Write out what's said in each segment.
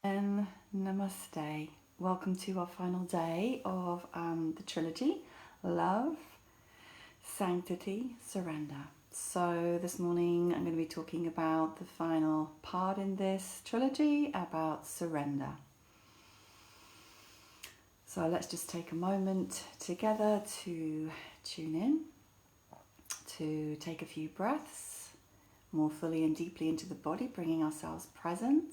And namaste. Welcome to our final day of the trilogy, Love, Sanctity, Surrender. So this morning I'm going to be talking about the final part in this trilogy about surrender. So let's just take a moment together to tune in, to take a few breaths more fully and deeply into the body, bringing ourselves present.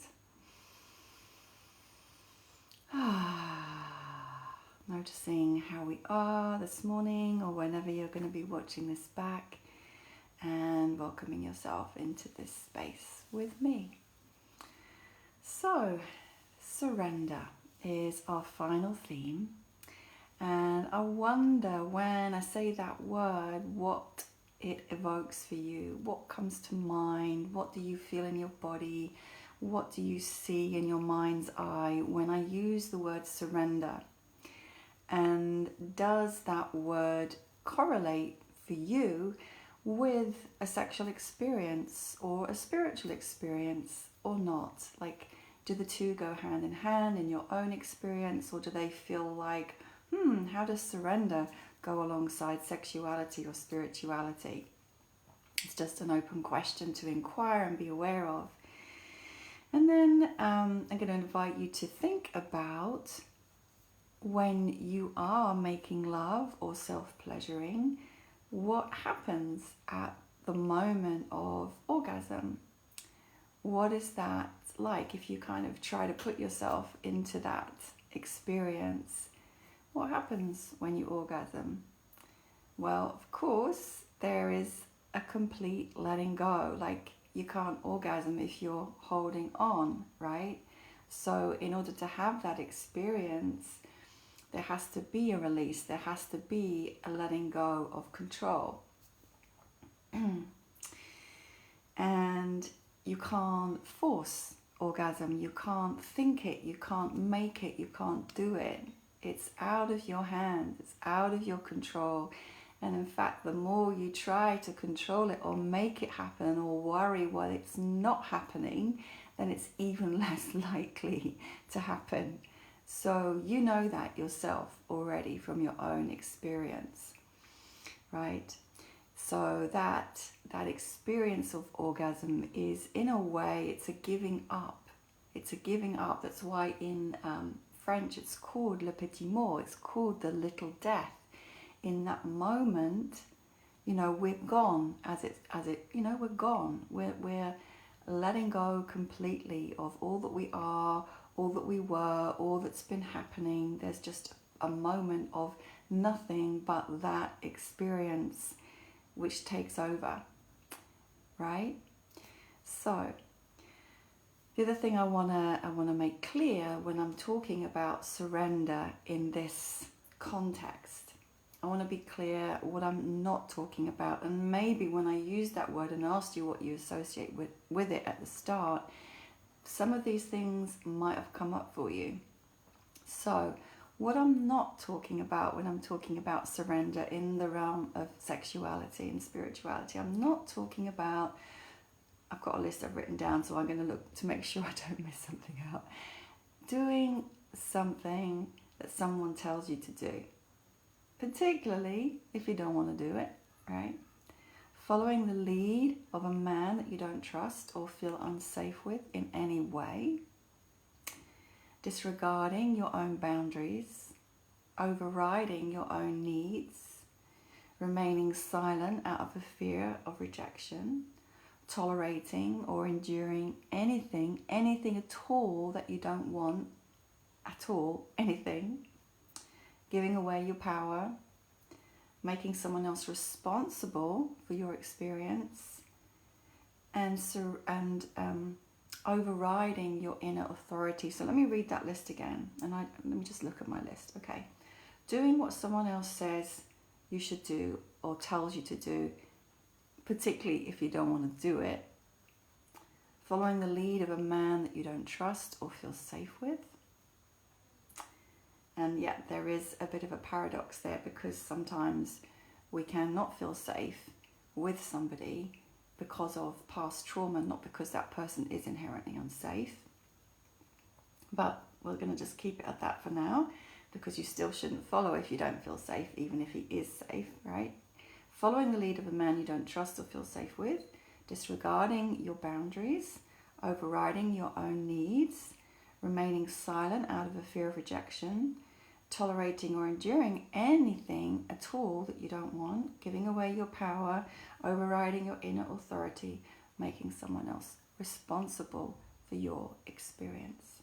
Noticing how we are this morning or whenever you're going to be watching this back, and welcoming yourself into this space with me. So, surrender is our final theme, and I wonder when I say that word what it evokes for you. What comes to mind? What do you feel in your body? What do you see in your mind's eye when I use the word surrender? And does that word correlate for you with a sexual experience or a spiritual experience or not? Like, do the two go hand in hand in your own experience, or do they feel like, how does surrender go alongside sexuality or spirituality? It's just an open question to inquire and be aware of. And then I'm going to invite you to think about when you are making love or self-pleasuring, what happens at the moment of orgasm? What is that like if you kind of try to put yourself into that experience? What happens when you orgasm? Well, of course, there is a complete letting go. Like, you can't orgasm if you're holding on, right? So in order to have that experience, there has to be a release. There has to be a letting go of control. And you can't force orgasm. You can't think it. You can't make it. You can't do it. It's out of your hands. It's out of your control. And in fact, the more you try to control it or make it happen or worry while it's not happening, then it's even less likely to happen. So you know that yourself already from your own experience, right? So that experience of orgasm is, in a way, it's a giving up. It's a giving up. That's why in French it's called le petit mort. It's called the little death. In that moment, we're gone we're gone. We're letting go completely of all that we are, all that we were, all that's been happening. There's just a moment of nothing but that experience which takes over, right? So the other thing I wanna make clear when I'm talking about surrender in this context, I want to be clear what I'm not talking about. And maybe when I used that word and asked you what you associate with it at the start, some of these things might have come up for you. So what I'm not talking about when I'm talking about surrender in the realm of sexuality and spirituality, I'm not talking about, I've got a list I've written down, so I'm going to look to make sure I don't miss something out. Doing something that someone tells you to do, particularly if you don't want to do it, right? Following the lead of a man that you don't trust or feel unsafe with in any way. Disregarding your own boundaries. Overriding your own needs. Remaining silent out of a fear of rejection. Tolerating or enduring anything at all that you don't want at all, anything. Giving away your power, making someone else responsible for your experience, and overriding your inner authority. So let me read that list again, and let me just look at my list. Okay, doing what someone else says you should do or tells you to do, particularly if you don't want to do it. Following the lead of a man that you don't trust or feel safe with. And yet there is a bit of a paradox there, because sometimes we cannot feel safe with somebody because of past trauma, not because that person is inherently unsafe. But we're going to just keep it at that for now, because you still shouldn't follow if you don't feel safe, even if he is safe, right? Following the lead of a man you don't trust or feel safe with, disregarding your boundaries, overriding your own needs, remaining silent out of a fear of rejection, tolerating or enduring anything at all that you don't want, giving away your power, overriding your inner authority, making someone else responsible for your experience,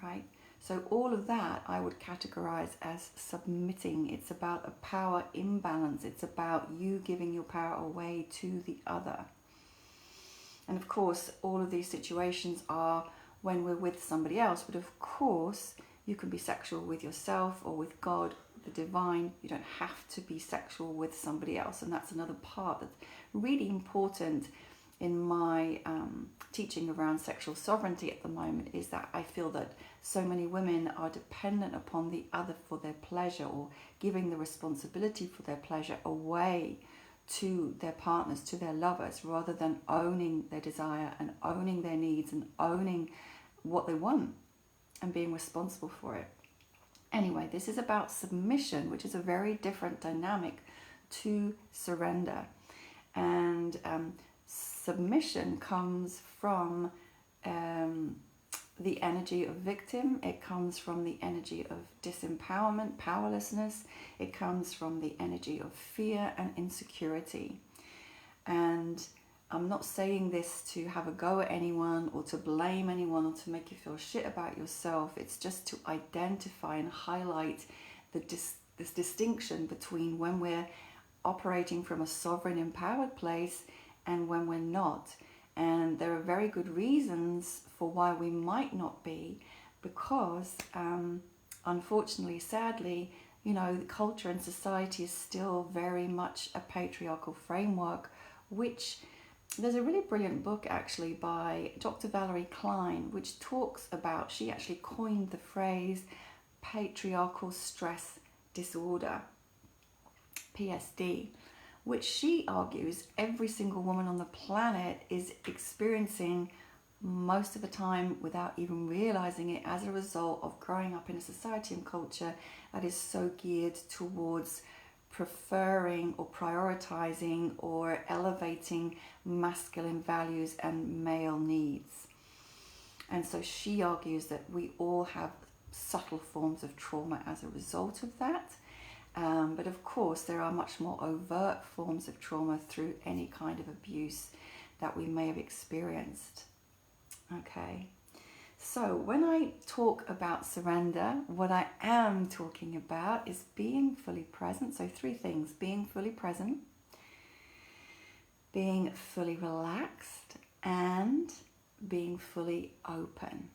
right? So all of that I would categorize as submitting. It's about a power imbalance. It's about you giving your power away to the other. And of course, all of these situations are when we're with somebody else, but of course, you can be sexual with yourself or with God, the divine. You don't have to be sexual with somebody else. And that's another part that's really important in my teaching around sexual sovereignty at the moment, is that I feel that so many women are dependent upon the other for their pleasure, or giving the responsibility for their pleasure away to their partners, to their lovers, rather than owning their desire and owning their needs and owning what they want and being responsible for it. Anyway, this is about submission, which is a very different dynamic to surrender. And submission comes from the energy of victim. It comes from the energy of disempowerment, powerlessness. It comes from the energy of fear and insecurity. And I'm not saying this to have a go at anyone or to blame anyone or to make you feel shit about yourself. It's just to identify and highlight this distinction between when we're operating from a sovereign, empowered place and when we're not. And there are very good reasons for why we might not be, because unfortunately, sadly, you know, the culture and society is still very much a patriarchal framework, which there's a really brilliant book actually by Dr. Valerie Klein, which talks about, she actually coined the phrase patriarchal stress disorder, PSD, which she argues every single woman on the planet is experiencing most of the time without even realizing it, as a result of growing up in a society and culture that is so geared towards preferring or prioritizing or elevating masculine values and male needs. And so she argues that we all have subtle forms of trauma as a result of that. But of course, there are much more overt forms of trauma through any kind of abuse that we may have experienced. Okay, so when I talk about surrender, what I am talking about is being fully present. So 3 things: being fully present, being fully relaxed, and being fully open.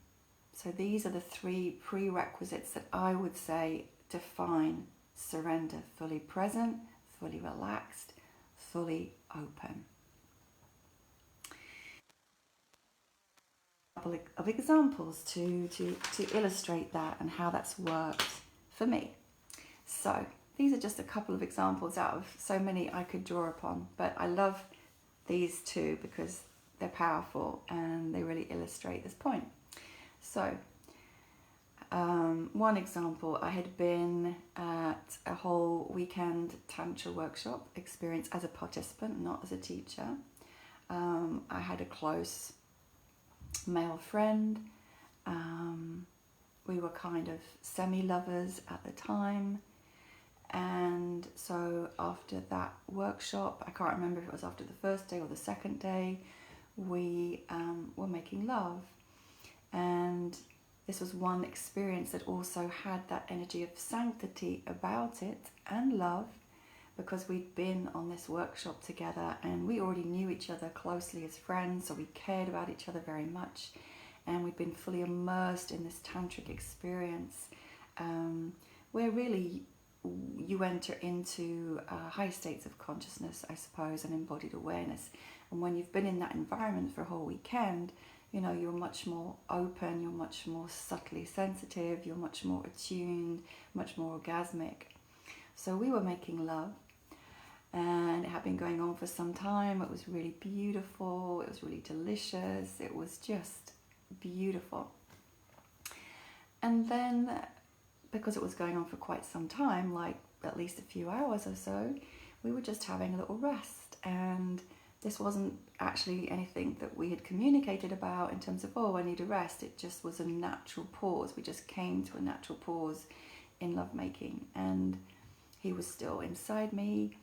So these are the 3 prerequisites that I would say define surrender: fully present, fully relaxed, fully open. A couple of examples to illustrate that and how that's worked for me. So these are just a couple of examples out of so many I could draw upon, but I love these 2 because they're powerful and they really illustrate this point. So one example, I had been at a whole weekend Tantra workshop experience as a participant, not as a teacher. I had a close male friend. We were kind of semi-lovers at the time. And so after that workshop, I can't remember if it was after the first day or the second day, we were making love. And this was one experience that also had that energy of sanctity about it and love, because we'd been on this workshop together and we already knew each other closely as friends, so we cared about each other very much, and we'd been fully immersed in this tantric experience where really you enter into high states of consciousness, I suppose, and embodied awareness. And when you've been in that environment for a whole weekend, you know, you're much more open, you're much more subtly sensitive, you're much more attuned, much more orgasmic. So we were making love, and it had been going on for some time. It was really beautiful, it was really delicious, it was just beautiful. And then, because it was going on for quite some time, like at least a few hours or so, we were just having a little rest. And this wasn't actually anything that we had communicated about in terms of, oh, I need a rest. It just was a natural pause. We just came to a natural pause in lovemaking. And he was still inside me,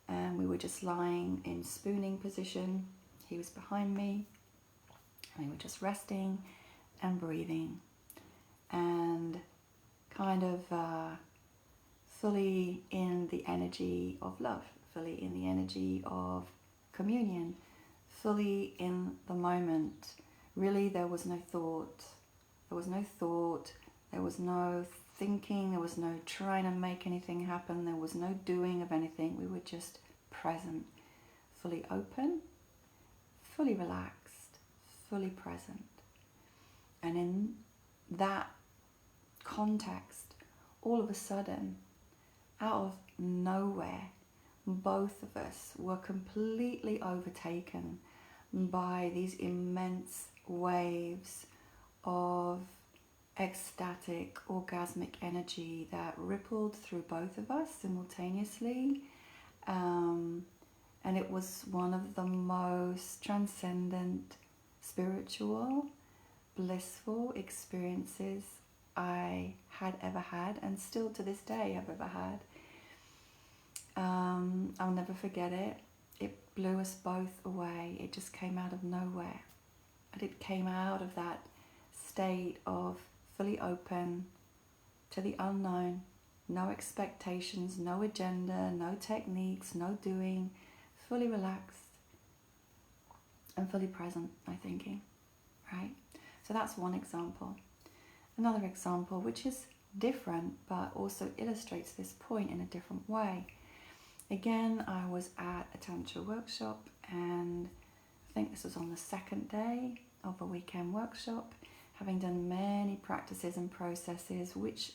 and we were just lying in spooning position. He was behind me, and we were just resting and breathing, and kind of fully in the energy of love, fully in the energy of communion, fully in the moment. Really, there was no thought. There was no thought. There was no thinking. There was no trying to make anything happen. There was no doing of anything. We were just present, fully open, fully relaxed, fully present. And in that context, all of a sudden, out of nowhere, both of us were completely overtaken by these immense waves of ecstatic, orgasmic energy that rippled through both of us simultaneously. And it was one of the most transcendent, spiritual, blissful experiences I had ever had, and still to this day have ever had. I'll never forget it. It blew us both away. It just came out of nowhere. And it came out of that state of fully open to the unknown. No expectations, no agenda, no techniques, no doing. Fully relaxed and fully present, my thinking, right? So that's one example. Another example, which is different but also illustrates this point in a different way. Again, I was at a Tantra workshop, and I think this was on the second day of a weekend workshop, having done many practices and processes which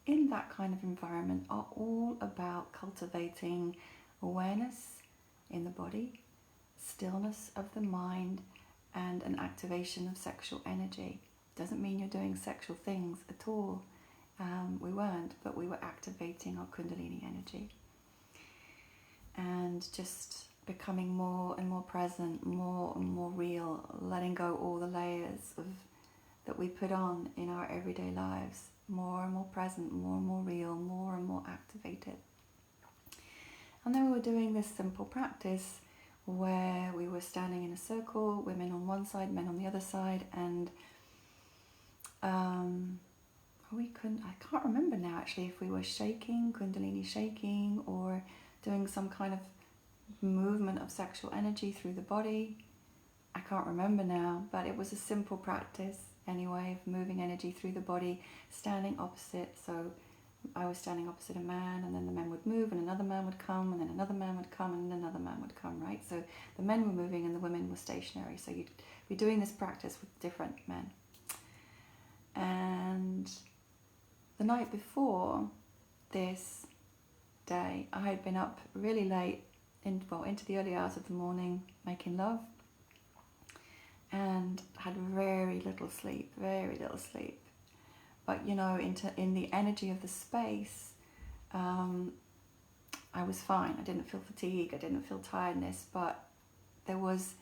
in that kind of environment are all about cultivating awareness in the body, stillness of the mind, and an activation of sexual energy. Doesn't mean you're doing sexual things at all. We weren't, but we were activating our Kundalini energy. And just becoming more and more present, more and more real, letting go all the layers that we put on in our everyday lives. More and more present, more and more real, more and more activated. And then we were doing this simple practice where we were standing in a circle, women on one side, men on the other side, and I can't remember now actually if we were shaking, Kundalini shaking, or doing some kind of movement of sexual energy through the body. I can't remember now, but it was a simple practice anyway of moving energy through the body, standing opposite. So I was standing opposite a man, and then the men would move, and another man would come, and then another man would come, and another man would come, right? So the men were moving and the women were stationary. So you'd be doing this practice with different men. And the night before this day, I had been up really late, into the early hours of the morning, making love, and had very little sleep. But in the energy of the space, I was fine. I didn't feel fatigue, I didn't feel tiredness, but there was,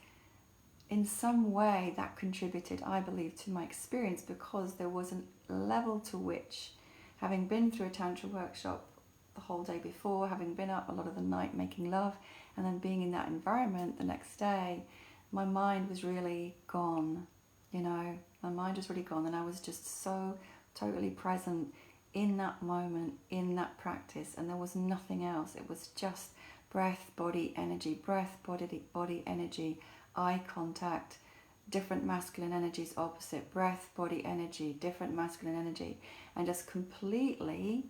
in some way, that contributed, I believe, to my experience, because there was a level to which, having been through a Tantra workshop the whole day before, having been up a lot of the night making love, and then being in that environment the next day, my mind was really gone. My mind was really gone, and I was just so totally present in that moment, in that practice, and there was nothing else. It was just breath, body, energy, breath, body, energy, eye contact, different masculine energies opposite, breath, body, energy, different masculine energy, and just completely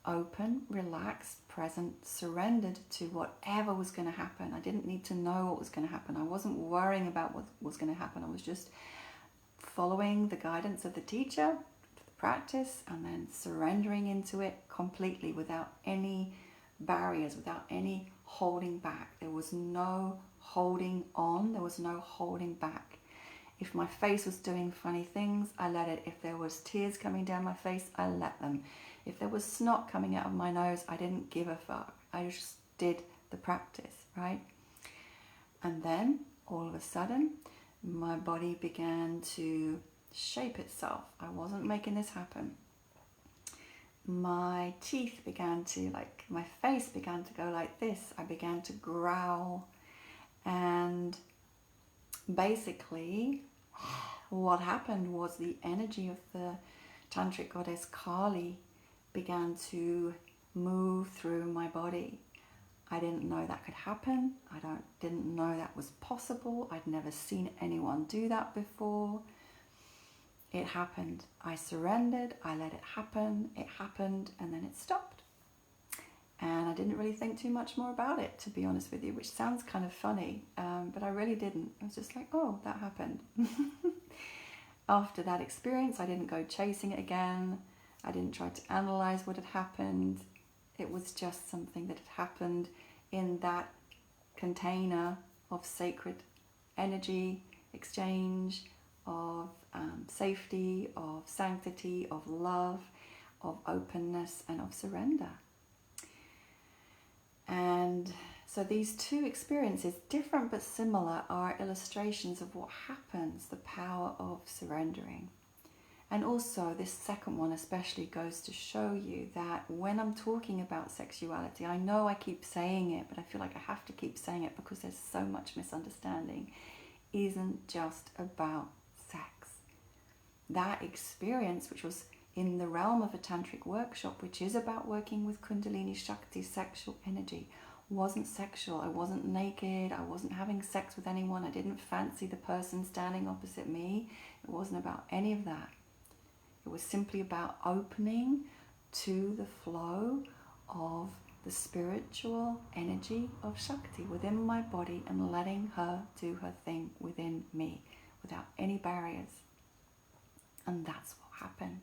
open, relaxed, present, surrendered to whatever was going to happen. I didn't need to know what was going to happen. I wasn't worrying about what was going to happen. I was just following the guidance of the teacher, the practice, and then surrendering into it completely without any barriers, without any holding back. There was no holding on, there was no holding back. If my face was doing funny things, I let it. If there was tears coming down my face, I let them. If there was snot coming out of my nose, I didn't give a fuck. I just did the practice, right? And then, all of a sudden, my body began to shape itself. I wasn't making this happen. My teeth began to, my face began to go like this. I began to growl. And basically, what happened was the energy of the tantric goddess Kali began to move through my body. I didn't know that could happen. I didn't know that was possible. I'd never seen anyone do that before. It happened. I surrendered. I let it happen. It happened, and then it stopped. And I didn't really think too much more about it, to be honest with you, which sounds kind of funny, but I really didn't. I was just like, oh, that happened. After that experience, I didn't go chasing it again. I didn't try to analyze what had happened. It was just something that had happened in that container of sacred energy, exchange, of safety, of sanctity, of love, of openness, and of surrender. And so these two experiences, different but similar, are illustrations of what happens, the power of surrendering. And also this second one especially goes to show you that when I'm talking about sexuality, I know I keep saying it, but I feel like I have to keep saying it because there's so much misunderstanding, isn't just about sex. That experience, which was in the realm of a tantric workshop, which is about working with Kundalini Shakti, sexual energy, wasn't sexual. I wasn't naked. I wasn't having sex with anyone. I didn't fancy the person standing opposite me. It wasn't about any of that. It was simply about opening to the flow of the spiritual energy of Shakti within my body and letting her do her thing within me without any barriers. And that's what happened.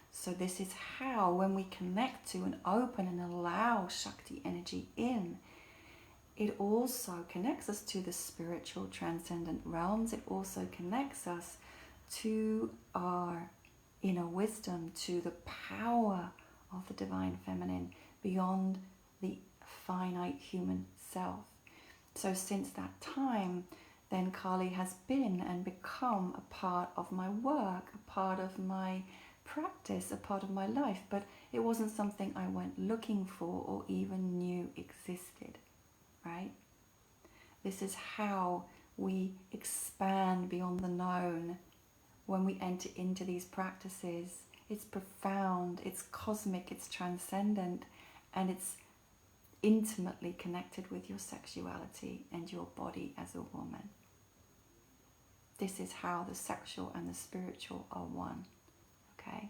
So this is how, when we connect to and open and allow Shakti energy in, it also connects us to the spiritual transcendent realms. It also connects us to our inner wisdom, to the power of the divine feminine beyond the finite human self. So since that time, then Kali has been and become a part of my work, a part of my practice, a part of my life, but it wasn't something I went looking for or even knew existed, right? This is how we expand beyond the known when we enter into these practices. It's profound, it's cosmic, it's transcendent, and it's intimately connected with your sexuality and your body as a woman. This is how the sexual and the spiritual are one. Okay.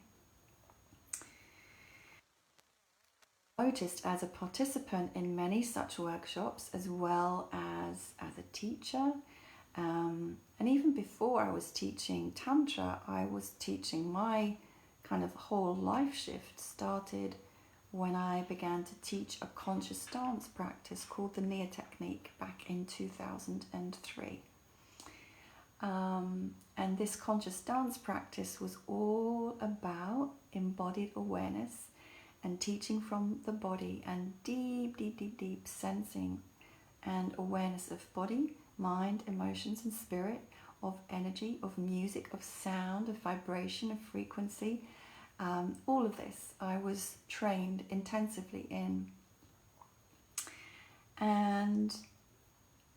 Noticed as a participant in many such workshops, as well as a teacher, and even before I was teaching Tantra, I was teaching my kind of whole life shift started when I began to teach a conscious dance practice called the Nia technique back in 2003. And this conscious dance practice was all about embodied awareness and teaching from the body and deep sensing and awareness of body, mind, emotions and spirit, of energy, of music, of sound, of vibration, of frequency. All of this I was trained intensively in. And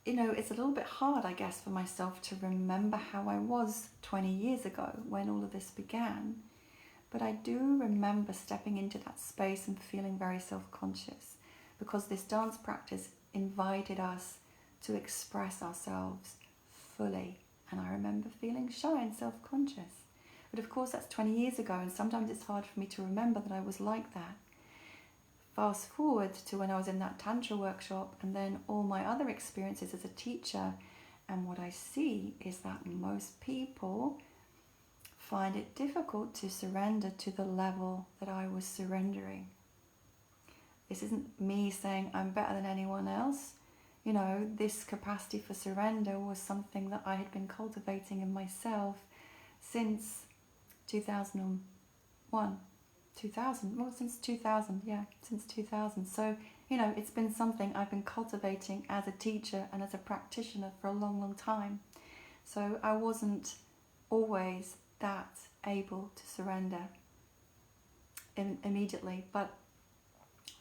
you know, it's a little bit hard, I guess, for myself to remember how I was 20 years ago when all of this began. But I do remember stepping into that space and feeling very self-conscious because this dance practice invited us to express ourselves fully. And I remember feeling shy and self-conscious. But of course, that's 20 years ago, and sometimes it's hard for me to remember that I was like that. Fast forward to when I was in that Tantra workshop and then all my other experiences as a teacher, and what I see is that most people find it difficult to surrender to the level that I was surrendering. This isn't me saying I'm better than anyone else. you know, this capacity for surrender was something that I had been cultivating in myself since 2001. 2000, well, since 2000, yeah, since 2000. So, you know, it's been something I've been cultivating as a teacher and as a practitioner for a long, long time. So I wasn't always that able to surrender immediately, but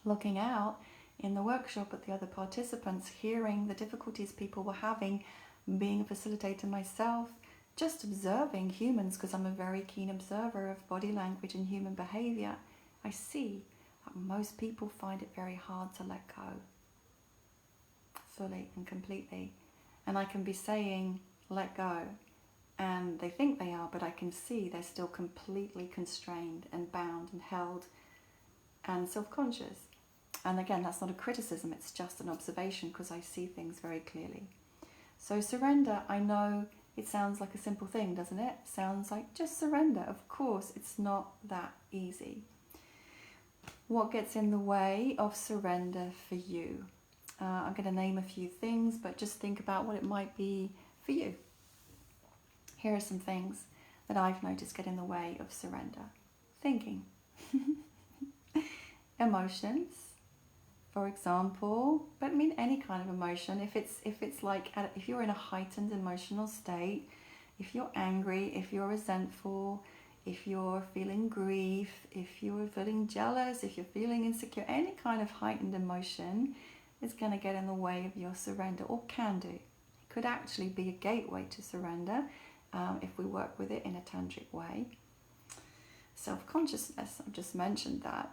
looking out in the workshop at the other participants, hearing the difficulties people were having, being a facilitator myself, just observing humans, because I'm a very keen observer of body language and human behavior, I see that most people find it very hard to let go fully and completely. And I can be saying, let go, and they think they are, but I can see they're still completely constrained and bound and held and self-conscious. And again, that's not a criticism, it's just an observation, because I see things very clearly. So surrender, I know it sounds like a simple thing, doesn't it? Sounds like just surrender. Of course, it's not that easy. What gets in the way of surrender for you? I'm going to name a few things, but just think about what it might be for you. Here are some things that I've noticed get in the way of surrender. Thinking. Emotions, for example, but I mean any kind of emotion. If it's like, if you're in a heightened emotional state, if you're angry, if you're resentful, if you're feeling grief, if you're feeling jealous, if you're feeling insecure, any kind of heightened emotion is going to get in the way of your surrender, or can do. It could actually be a gateway to surrender if we work with it in a tantric way. Self-consciousness, I've just mentioned that.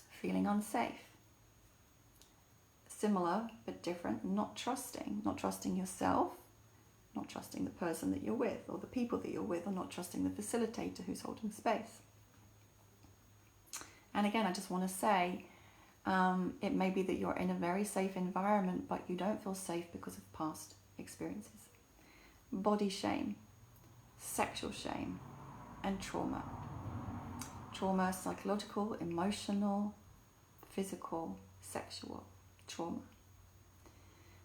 Feeling unsafe. Similar but different, not trusting yourself, not trusting the person that you're with or the people that you're with, or not trusting the facilitator who's holding space. And again, I just want to say, it may be that you're in a very safe environment, but you don't feel safe because of past experiences. Body shame, sexual shame, and trauma. Trauma, psychological, emotional, physical, sexual trauma.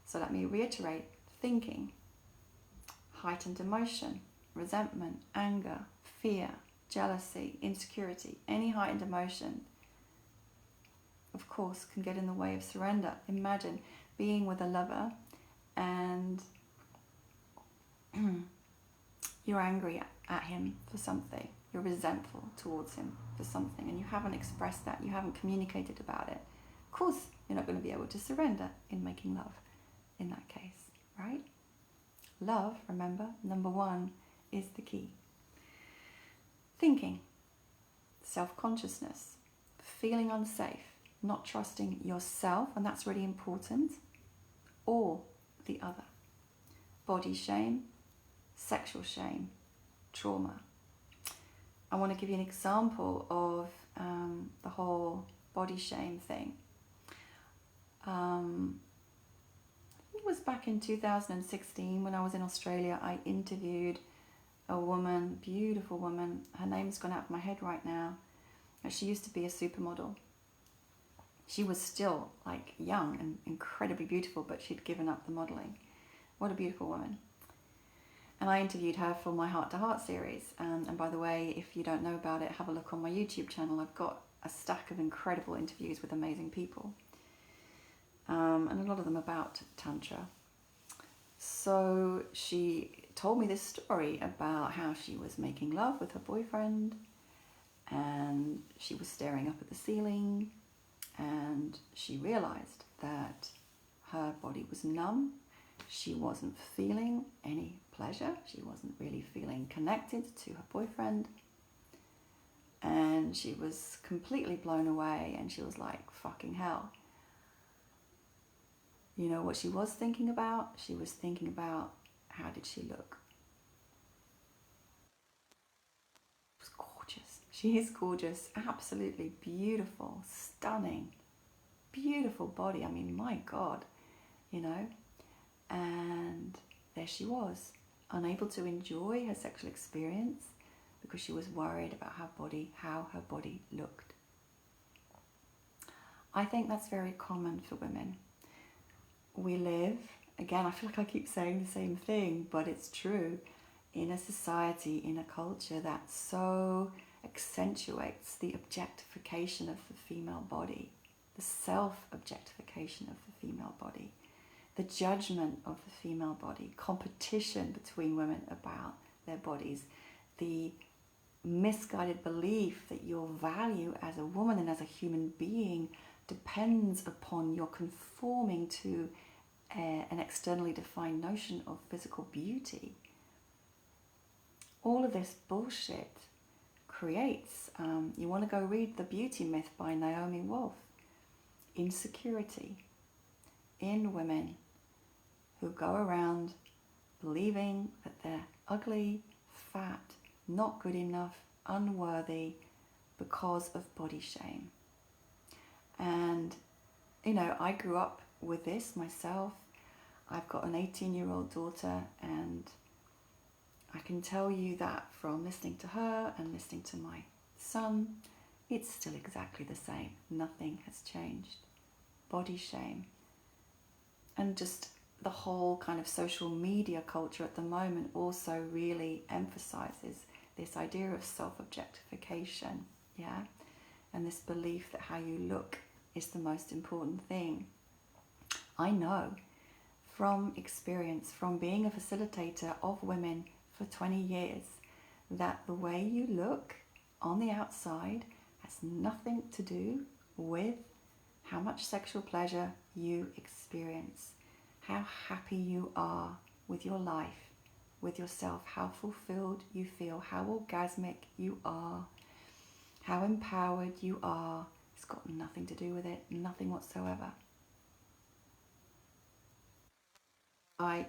So let me reiterate: thinking, heightened emotion, resentment, anger, fear, jealousy, insecurity, any heightened emotion, of course, can get in the way of surrender. Imagine being with a lover and you're angry at him for something, you're resentful towards him for something, and you haven't expressed that, you haven't communicated about it. Of course, you're not going to be able to surrender in making love in that case, right? Love, remember, number one, is the key. Thinking, self-consciousness, feeling unsafe, not trusting yourself, and that's really important, or the other. Body shame, sexual shame, trauma. I want to give you an example of the whole body shame thing. It was back in 2016 when I was in Australia. I interviewed a woman, beautiful woman. Her name's gone out of my head right now. She used to be a supermodel. She was still like young and incredibly beautiful, but she'd given up the modeling. What a beautiful woman. And I interviewed her for my Heart to Heart series. And by the way, if you don't know about it, have a look on my YouTube channel. I've got a stack of incredible interviews with amazing people. And a lot of them about Tantra. So she told me this story about how she was making love with her boyfriend, and she was staring up at the ceiling, and she realized that her body was numb. She wasn't feeling any pleasure. She wasn't really feeling connected to her boyfriend. And she was completely blown away, and she was like, fucking hell. You know what she was thinking about? She was thinking about, how did she look? She was gorgeous. She is gorgeous, absolutely beautiful, stunning, beautiful body. I mean, my God, you know. And there she was, unable to enjoy her sexual experience because she was worried about how her body looked. I think that's very common for women. we live, again, I feel like I keep saying the same thing, but it's true, in a society, in a culture that so accentuates the objectification of the female body, the self-objectification of the female body, the judgment of the female body, competition between women about their bodies, the misguided belief that your value as a woman and as a human being depends upon your conforming to an externally defined notion of physical beauty. All of this bullshit creates, you want to go read The Beauty Myth by Naomi Wolf, insecurity in women who go around believing that they're ugly, fat, not good enough, unworthy because of body shame. And, you know, I grew up with this myself. I've got an 18-year-old daughter, and I can tell you that from listening to her and listening to my son, it's still exactly the same. Nothing has changed. Body shame. And just the whole kind of social media culture at the moment also really emphasizes this idea of self-objectification, yeah? And this belief that how you look is the most important thing. I know from experience, from being a facilitator of women for 20 years, that the way you look on the outside has nothing to do with how much sexual pleasure you experience, how happy you are with your life, with yourself, how fulfilled you feel, how orgasmic you are, how empowered you are. It's got nothing to do with it, nothing whatsoever.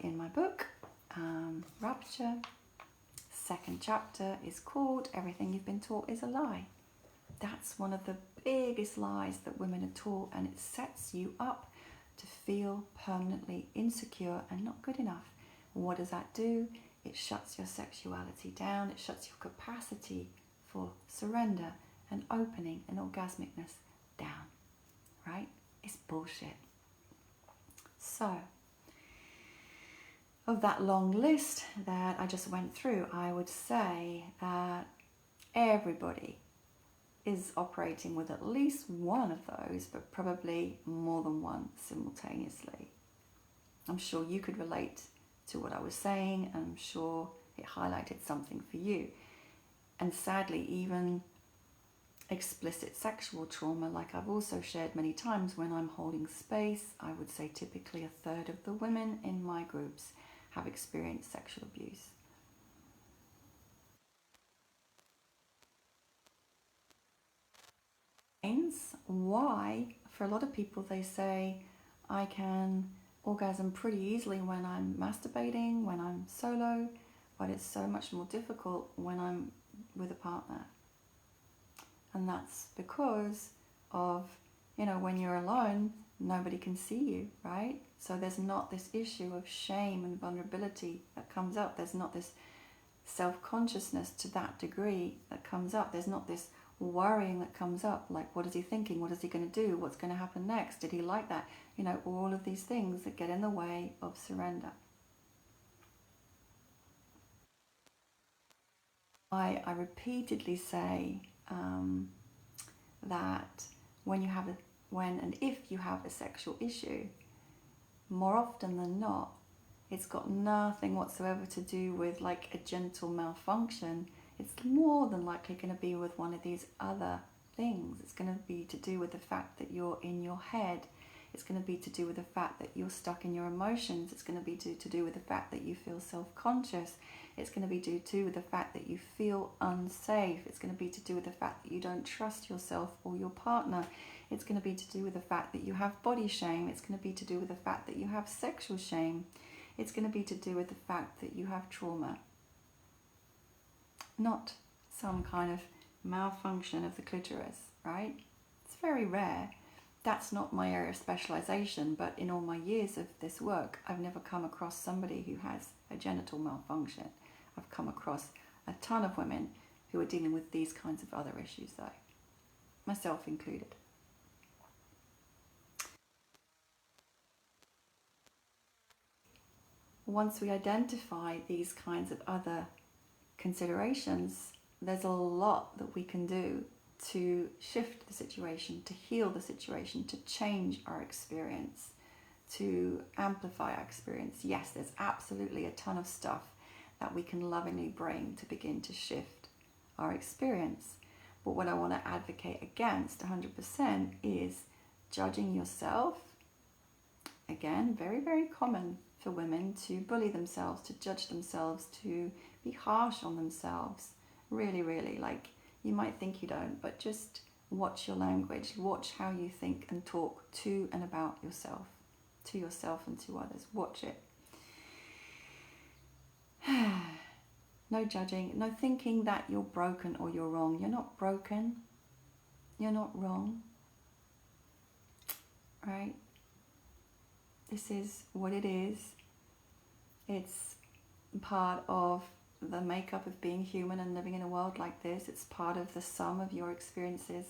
In my book, Rapture, second chapter is called Everything You've Been Taught is a Lie. That's one of the biggest lies that women are taught, and it sets you up to feel permanently insecure and not good enough. What does that do? It shuts your sexuality down. It shuts your capacity for surrender and opening and orgasmicness down, right? It's bullshit. So, of that long list that I just went through, I would say that everybody is operating with at least one of those, but probably more than one simultaneously. I'm sure you could relate to what I was saying, and I'm sure it highlighted something for you. And sadly, even explicit sexual trauma, like I've also shared many times when I'm holding space, I would say typically a third of the women in my groups have experienced sexual abuse. Why, for a lot of people, they say, I can orgasm pretty easily when I'm masturbating, when I'm solo, but it's so much more difficult when I'm with a partner. And that's because of, you know, when you're alone, nobody can see you, right? So there's not this issue of shame and vulnerability that comes up. There's not this self-consciousness to that degree that comes up. There's not this worrying that comes up, like, what is he thinking? What is he going to do? What's going to happen next? Did he like that? You know, all of these things that get in the way of surrender. I repeatedly say that when and if you have a sexual issue, more often than not, it's got nothing whatsoever to do with like a genital malfunction. It's more than likely going to be with one of these other things. It's going to be to do with the fact that you're in your head. It's going to be to do with the fact that you're stuck in your emotions. It's going to be to do with the fact that you feel self-conscious. It's going to be to do with the fact that you feel unsafe. It's going to be to do with the fact that you don't trust yourself or your partner. It's going to be to do with the fact that you have body shame. It's going to be to do with the fact that you have sexual shame. It's going to be to do with the fact that you have trauma. Not some kind of malfunction of the clitoris, right? It's very rare. That's not my area of specialization, but in all my years of this work, I've never come across somebody who has a genital malfunction. I've come across a ton of women who are dealing with these kinds of other issues though, myself included. once we identify these kinds of other considerations, there's a lot that we can do to shift the situation, to heal the situation, to change our experience, to amplify our experience. Yes, there's absolutely a ton of stuff that we can lovingly bring to begin to shift our experience. But what I want to advocate against 100% is judging yourself. Again, very, very common for women to bully themselves, to judge themselves, to be harsh on themselves. Really, really, like, you might think you don't, but just watch your language, watch how you think and talk to and about yourself, to yourself and to others. Watch it. No judging, no thinking that you're broken or you're wrong. You're not broken. You're not wrong. Right? This is what it is. It's part of the makeup of being human and living in a world like this. It's part of the sum of your experiences,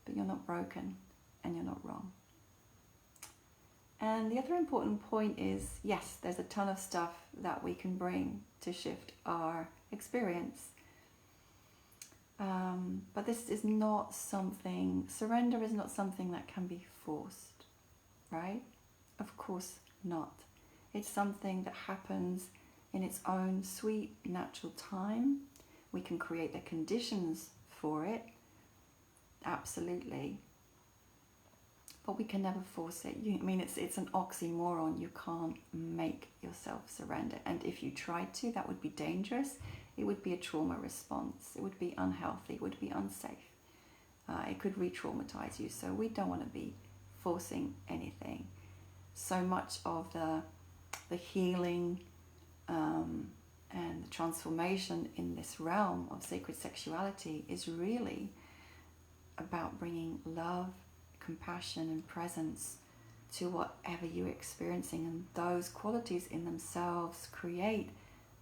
but you're not broken and you're not wrong. And the other important point is, yes, there's a ton of stuff that we can bring to shift our experience. But this is not something, surrender is not something that can be forced, right? Of course not. It's something that happens in its own sweet, natural time. We can create the conditions for it, absolutely. But we can never force it. It's an oxymoron. You can't make yourself surrender. And if you tried to, that would be dangerous. It would be a trauma response. It would be unhealthy. It would be unsafe. It could re-traumatize you. So we don't want to be forcing anything. So much of the healing and the transformation in this realm of sacred sexuality is really about bringing love, compassion and presence to whatever you're experiencing, and those qualities in themselves create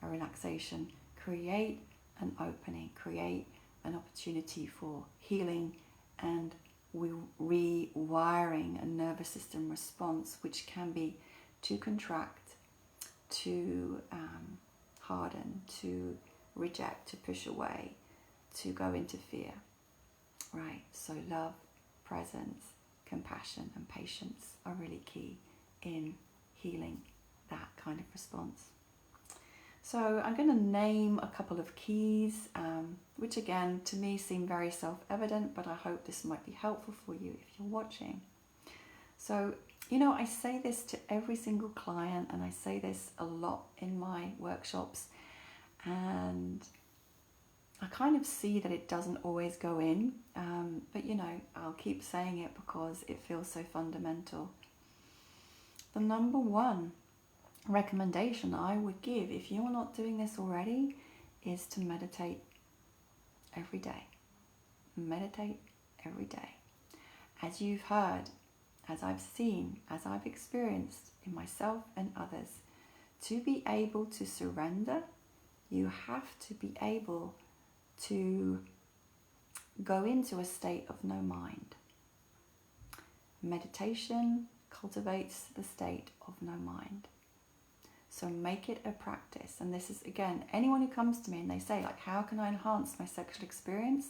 a relaxation, create an opening, create an opportunity for healing and rewiring a nervous system response, which can be to contract, to harden, to reject, to push away, to go into fear, right? So love, presence, compassion and patience are really key in healing that kind of response. So I'm going to name a couple of keys, which again to me seem very self-evident, but I hope this might be helpful for you if you're watching. So, I say this to every single client, and I say this a lot in my workshops, and I kind of see that it doesn't always go in, but I'll keep saying it because it feels so fundamental. The number one recommendation I would give, if you're not doing this already, is to meditate every day. Meditate every day. As you've heard, as I've seen, as I've experienced in myself and others, to be able to surrender, you have to be able to go into a state of no mind. Meditation cultivates the state of no mind. So make it a practice. And this is, again, anyone who comes to me and they say, like, how can I enhance my sexual experience?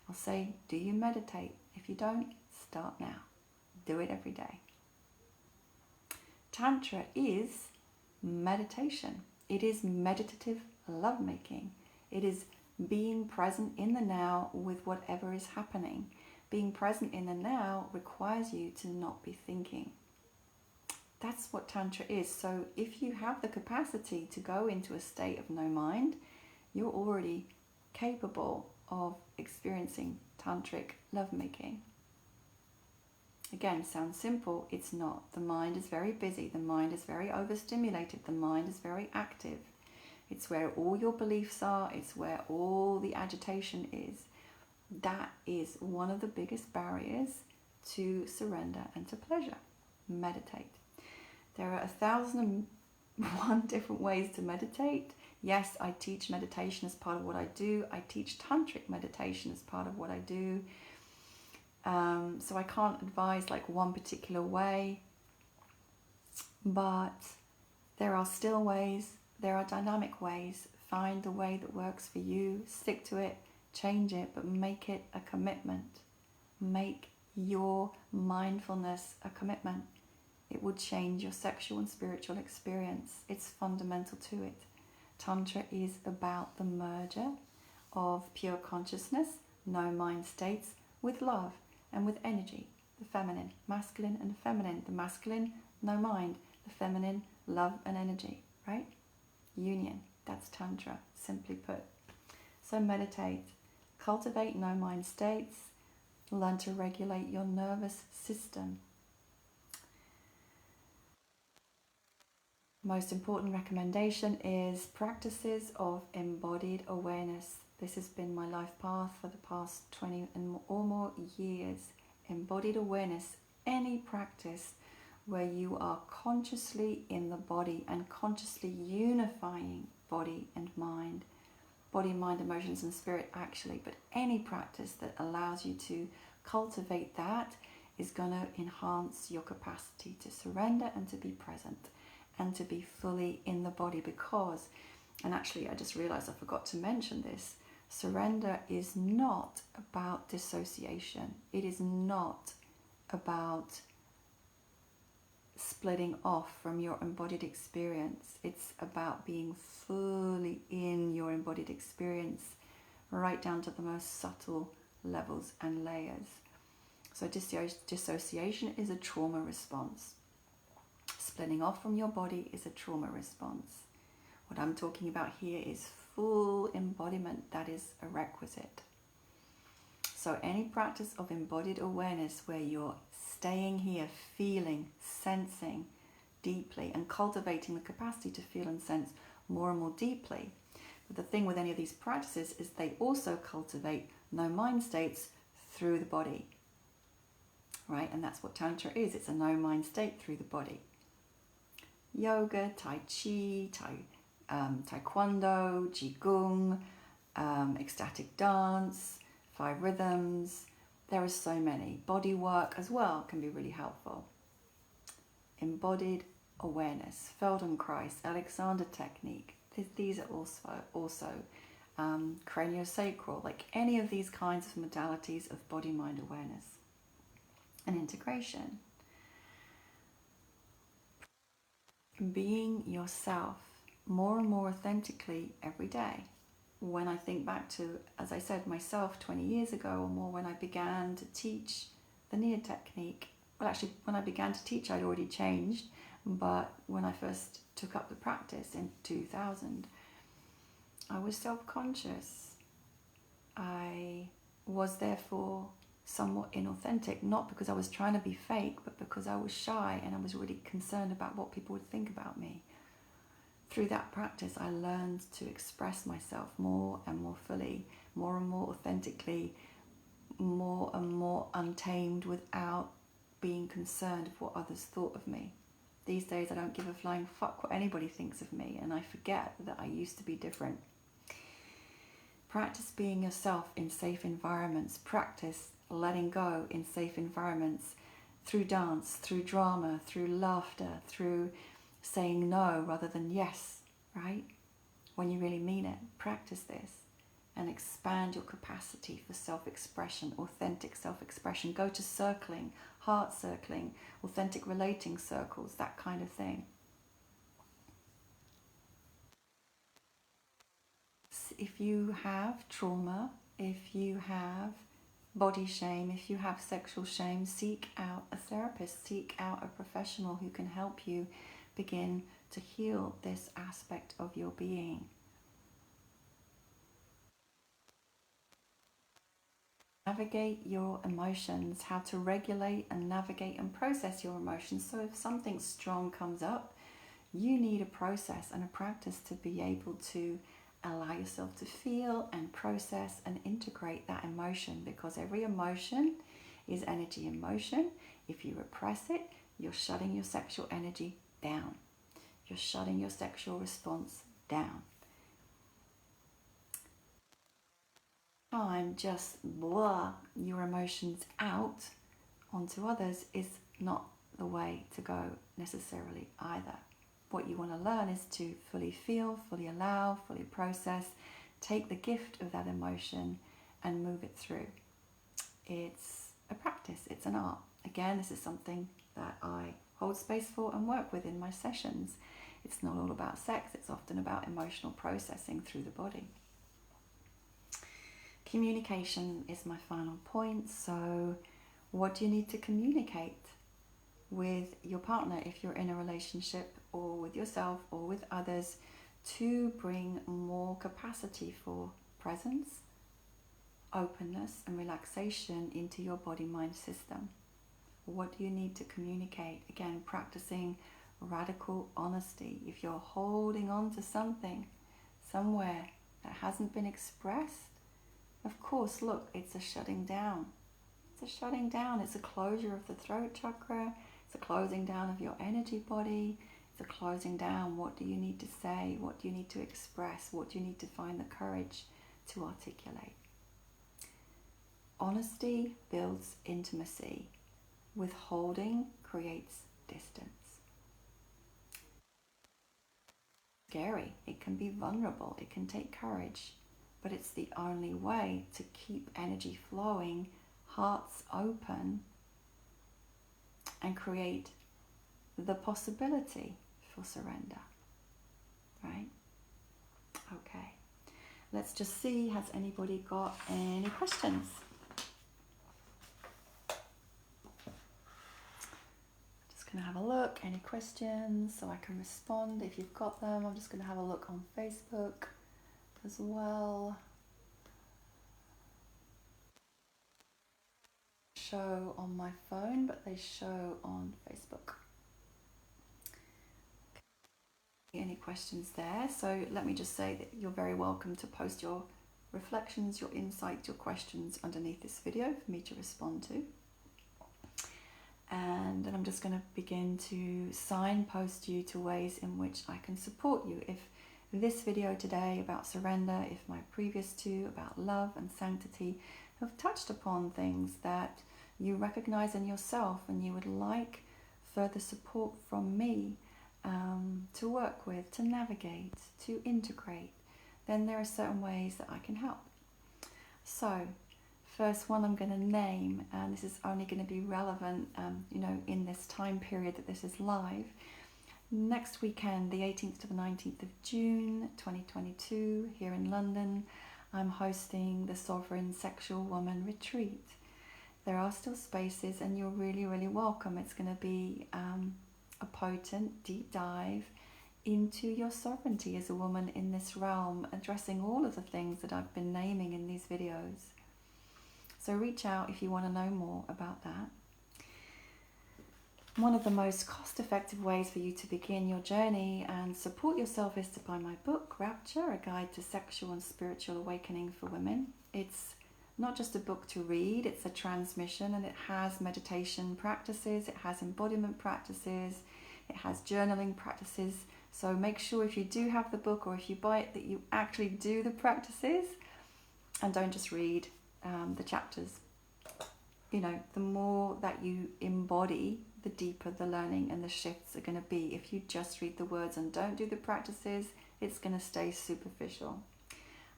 I'll say, do you meditate? If you don't, start now. Do it every day. Tantra is meditation. It is meditative lovemaking. It is being present in the now with whatever is happening. Being present in the now requires you to not be thinking. That's what Tantra is. So if you have the capacity to go into a state of no mind, you're already capable of experiencing tantric lovemaking. Again, sounds simple, it's not. The mind is very busy, the mind is very overstimulated, the mind is very active. It's where all your beliefs are, it's where all the agitation is. That is one of the biggest barriers to surrender and to pleasure. Meditate. There are 1,001 different ways to meditate. Yes, I teach meditation as part of what I do. I teach tantric meditation as part of what I do. So I can't advise like one particular way, but There are still ways, there are dynamic ways. Find the way that works for you, stick to it, change it, but make it a commitment. Make your mindfulness a commitment. It will change your sexual and spiritual experience. It's fundamental to it. Tantra is about the merger of pure consciousness, no mind states, with love and with energy. The feminine, masculine and feminine. The masculine, no mind. The feminine, love and energy, right? Union, that's Tantra, simply put. So meditate, cultivate no mind states, learn to regulate your nervous system. Most important recommendation is practices of embodied awareness. This has been my life path for the past 20 or more years. Embodied awareness, any practice where you are consciously in the body and consciously unifying body and mind, body, mind, emotions and spirit actually, but any practice that allows you to cultivate that is going to enhance your capacity to surrender and to be present and to be fully in the body. Because, and actually I just realized I forgot to mention this, surrender is not about dissociation. It is not about splitting off from your embodied experience. It's about being fully in your embodied experience, right down to the most subtle levels and layers. So dissociation is a trauma response. Splitting off from your body is a trauma response. What I'm talking about here is full embodiment. That is a requisite. So any practice of embodied awareness where you're staying here, feeling, sensing deeply and cultivating the capacity to feel and sense more and more deeply. But the thing with any of these practices is they also cultivate no mind states through the body, right? And that's what Tantra is. It's a no mind state through the body. Yoga, Tai Chi, Taekwondo, Qigong, ecstatic dance, 5 rhythms. There are so many. Body work as well can be really helpful. Embodied awareness, Feldenkrais, Alexander technique. These are also craniosacral, like any of these kinds of modalities of body-mind awareness and integration. Being yourself more and more authentically every day. When I think back to, as I said, myself 20 years ago or more, when I began to teach the Nia technique, well actually when I began to teach I'd already changed, but when I first took up the practice in 2000, I was self-conscious. I was therefore somewhat inauthentic, not because I was trying to be fake, but because I was shy and I was really concerned about what people would think about me. Through that practice, I learned to express myself more and more fully, more and more authentically, more and more untamed without being concerned of what others thought of me. These days, I don't give a flying fuck what anybody thinks of me, and I forget that I used to be different. Practice being yourself in safe environments. Practice letting go in safe environments through dance, through drama, through laughter, through saying no rather than yes, right? When you really mean it. Practice this and expand your capacity for self-expression, authentic self-expression. Go to circling, heart circling, authentic relating circles, that kind of thing. If you have trauma, if you have body shame, if you have sexual shame, seek out a therapist, seek out a professional who can help you begin to heal this aspect of your being. Navigate your emotions, how to regulate and navigate and process your emotions. So if something strong comes up, you need a process and a practice to be able to allow yourself to feel and process and integrate that emotion, because every emotion is energy in motion. If you repress it, you're shutting your sexual energy down. You're shutting your sexual response down. Time just blah your emotions out onto others is not the way to go necessarily either. what you want to learn is to fully feel, fully allow, fully process, take the gift of that emotion and move it through. It's a practice, it's an art. Again, this is something that I hold space for and work with in my sessions. It's not all about sex, it's often about emotional processing through the body. Communication is my final point. So what do you need to communicate with your partner if you're in a relationship, or with yourself or with others, to bring more capacity for presence, openness and relaxation into your body-mind system? What do you need to communicate? Again, practicing radical honesty. If you're holding on to something somewhere that hasn't been expressed, of course, look, it's a shutting down. It's a shutting down. It's a closure of the throat chakra. It's a closing down of your energy body. It's a closing down. What do you need to say? What do you need to express? What do you need to find the courage to articulate? Honesty builds intimacy. Withholding creates distance. Scary. It can be vulnerable. It can take courage. But it's the only way to keep energy flowing, hearts open, and create the possibility for surrender. Right? Okay. Let's just see, has anybody got any questions? Just going to have a look. Any questions so I can respond if you've got them. I'm just going to have a look on Facebook as well. Show on my phone, but they show on Facebook. Okay. Any questions there? So let me just say that you're very welcome to post your reflections, your insights, your questions underneath this video for me to respond to. And then I'm just going to begin to signpost you to ways in which I can support you. If this video today about surrender, if my previous two about love and sanctity have touched upon things that you recognize in yourself and you would like further support from me to work with, to navigate, to integrate, then there are certain ways that I can help. So first one I'm going to name, and this is only going to be relevant in this time period that this is live. Next weekend, the 18th to the 19th of June 2022, here in London, I'm hosting the Sovereign Sexual Woman Retreat. There are still spaces and you're really, really welcome. It's going to be a potent deep dive into your sovereignty as a woman in this realm, addressing all of the things that I've been naming in these videos. So reach out if you want to know more about that. One of the most cost-effective ways for you to begin your journey and support yourself is to buy my book, Rapture, A Guide to Sexual and Spiritual Awakening for Women. It's not just a book to read, it's a transmission, and it has meditation practices, it has embodiment practices, it has journaling practices. So make sure if you do have the book or if you buy it that you actually do the practices and don't just read the chapters. You know, the more that you embody, the deeper the learning and the shifts are going to be. If you just read the words and don't do the practices, it's going to stay superficial.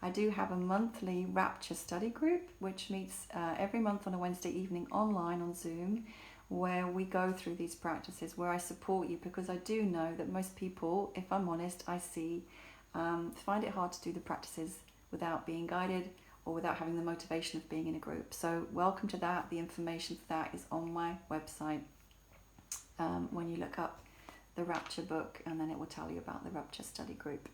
I do have a monthly Rapture study group, which meets every month on a Wednesday evening online on Zoom, where we go through these practices, where I support you, because I do know that most people, if I'm honest, I see, find it hard to do the practices without being guided or without having the motivation of being in a group. So welcome to that. The information for that is on my website. When you look up the Rapture book, and then it will tell you about the Rapture study group.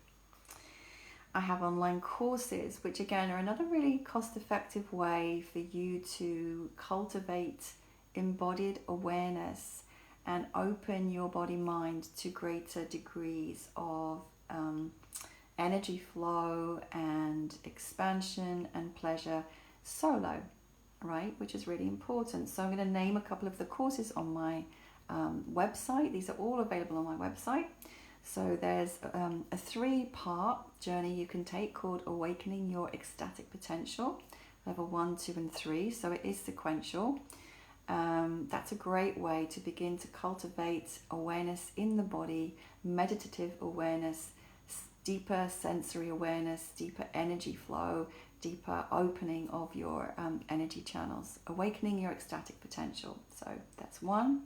I have online courses, which again are another really cost-effective way for you to cultivate embodied awareness and open your body-mind to greater degrees of energy flow and expansion and pleasure solo, right? Which is really important. So I'm going to name a couple of the courses on my website. These are all available on my website. So there's a 3-part journey you can take called Awakening Your Ecstatic Potential, level 1, 2 and 3. So it is sequential. That's a great way to begin to cultivate awareness in the body, meditative awareness, deeper sensory awareness, deeper energy flow, deeper opening of your energy channels, awakening your ecstatic potential. So that's one.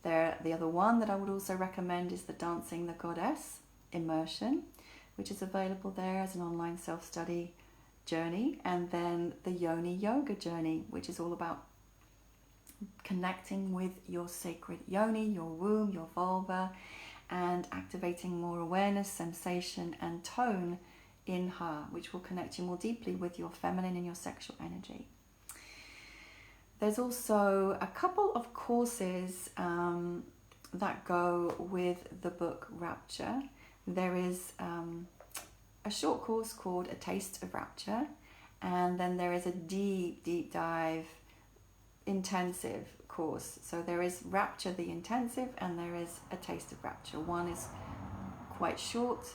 The other one that I would also recommend is the Dancing the Goddess Immersion, which is available there as an online self-study journey, and then the Yoni Yoga journey, which is all about connecting with your sacred yoni, your womb, your vulva, and activating more awareness, sensation, and tone in her, which will connect you more deeply with your feminine and your sexual energy. There's also a couple of courses that go with the book Rapture. There is a short course called A Taste of Rapture, and then there is a deep dive intensive course. So there is Rapture the intensive, and there is A Taste of Rapture. One is quite short,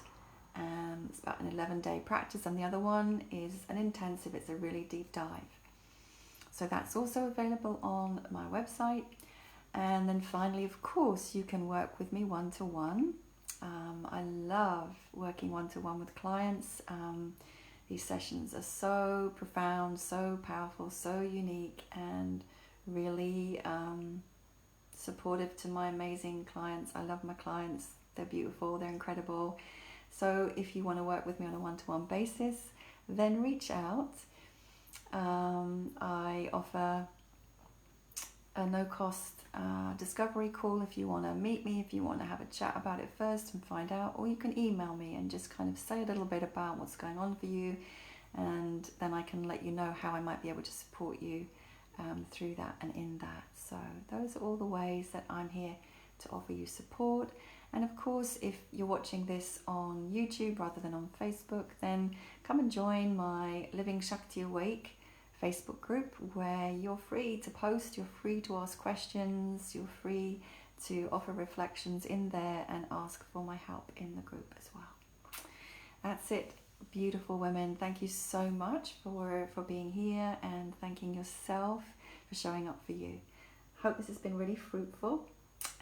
it's about an 11-day practice, and the other one is an intensive. It's a really deep dive. So that's also available on my website. And then finally, of course, you can work with me one-to-one. I love working one-to-one with clients. These sessions are so profound, so powerful, so unique, and really supportive to my amazing clients. I love my clients. They're beautiful, they're incredible. So if you want to work with me on a one-to-one basis, then reach out. I offer a no-cost discovery call if you want to meet me, if you want to have a chat about it first and find out, or you can email me and just kind of say a little bit about what's going on for you, and then I can let you know how I might be able to support you through that and in that. So those are all the ways that I'm here to offer you support. And of course, if you're watching this on YouTube rather than on Facebook, then come and join my Living Shakti Awake Facebook group, where you're free to post, you're free to ask questions, you're free to offer reflections in there and ask for my help in the group as well. That's it, beautiful women. Thank you so much for being here, and thanking yourself for showing up for you. Hope this has been really fruitful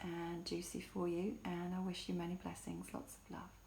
and juicy for you, and I wish you many blessings. Lots of love.